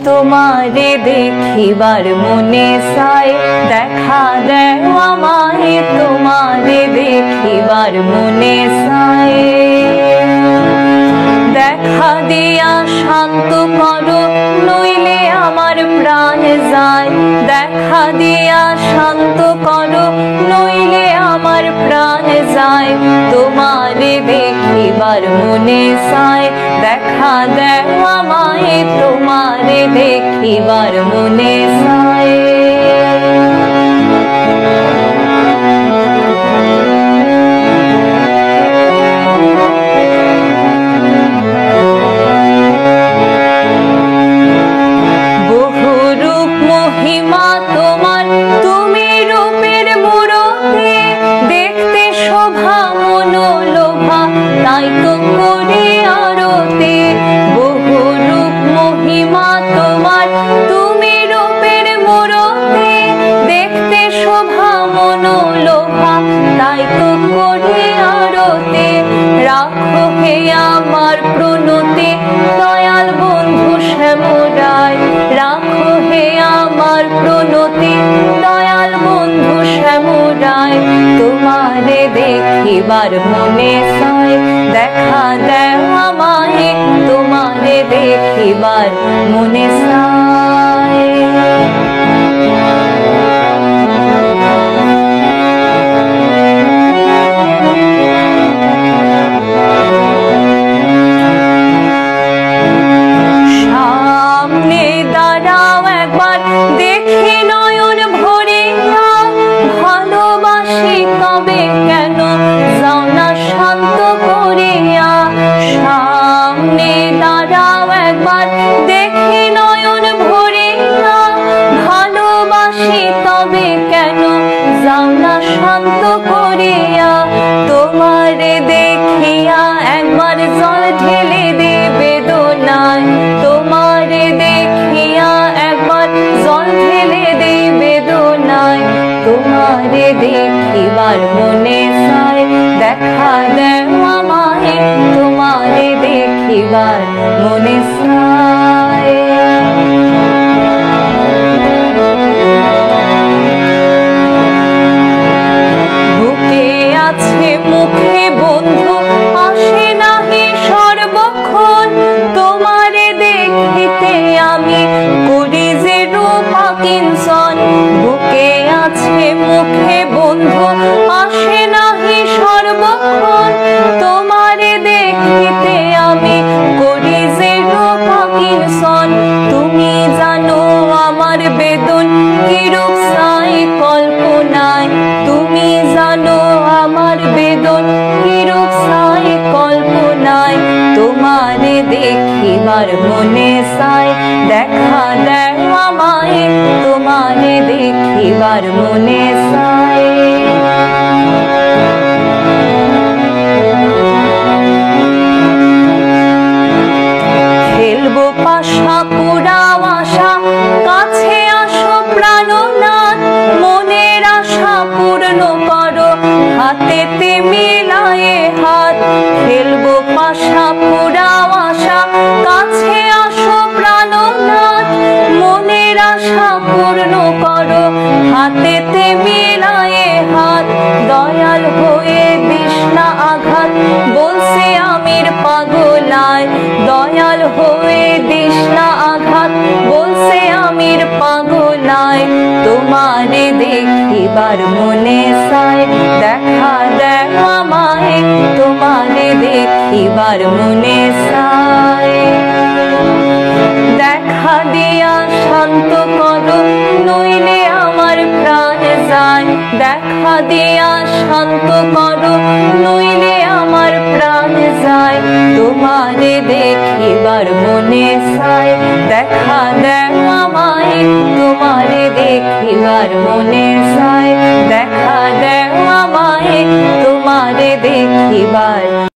তোমারে দেখিবার মনে চায়, দেখা দেও আমায় তোমারে দেখিবার মনে চায়। দেখা দিয়া শান্ত করো নইলে আমার প্রাণ যায়, দেখা দিয়া শান্ত করো নইলে আমার প্রাণ যায়। তোমারে দেখিবার মনে চায়, দেখা দেও আমায় তোমারে দেখিবার মনে চায়। মহিমা তোমার, তুমি রূপের মূরতি, দেখতে শোভা মনোলোভা, তাই তো করি আরতি। বহু রূপ মহিমা তোমার, তুমি রূপের মূরতি, দেখতে শোভা মনোলোভা, তাই তো করি আরতি। রাখো হে আমার প্রণতি দয়াল বন্ধু শ্যামরায়, রাখো হে আমার প্রণতি দয়াল বন্ধু শ্যামরায়। তোমারে দেখিবার মনে চায়, দেখা দেও আমায় তোমারে দেখিবার মনে চায়। সামনে দাঁড়াও একবার দেখি নয়ন ভরিয়া, ভালোবাসি তবে কেন যাও না শান্ত করিয়া। সামনে দাঁড়াও একবার দেখি নয়ন ভরিয়া, ভালোবাসি তবে কেন যাও না শান্ত করিয়া। তোমারে দেখিয়া একবার জল ঢেলে দে বেদনায়, তোমারে দেখিয়া একবার জল ঢেলে দে বেদনায়। তোমারে দেখিবার মনে চায়, দেখা দেও আমায় তোমারে দেখিবার মনে চায়। বুকে আছে মুখে বন্ধু আসে নাহি সর্বক্ষণ, তোমারে দেখিতে আমি করি যে রূপা কিঞ্চন। বুকে আছে মুখে বন্ধু আসে নাহি সর্বক্ষণ, তোমারে দেখিতে আমি করি যে রূপা কিঞ্চন। তুমি জানো আমার বেদন কিরূপ চাই কল্পনায়, তুমি জানো আমার বেদন কিরূপ চাই কল্পনায়। তোমারে দেখিবার মনে চায়, দেখা দেও আমায় তোমারে দেখিবার মনে চায়। খেলবো পাশা পুরাও আশা, কাছে আসো প্রাণনাথ, মনের আশা পূর্ণ করো হাতেতে মিলায়ে হাত। খেলবো পাশা পুরাও আশা, কাছে আসো প্রাণনাথ, মনের আশা পূর্ণ করো হাতেতে মিলায়ে হাত। দয়াল হয়ে দিস না আঘাত বলছে আমির পাগলায়, দয়াল হয়ে দিস না আঘাত বলছে আমির পাগলায়। তোমারে দেখিবার মনে চায়, দেখা দেও আমায় তোমারে দেখিবার মনে চায়। দেখা দিয়া শান্ত করো নইলে আমার প্রাণ যায়, দেখা দিয়া শান্ত করো নইলে আমার প্রাণ যায়। তোমারে দেখিবার মনে চায়, দেখা দেও আমায় তোমারে দেখিবার মনে চায়, দেখা দেও আমায় তোমারে দেখিবার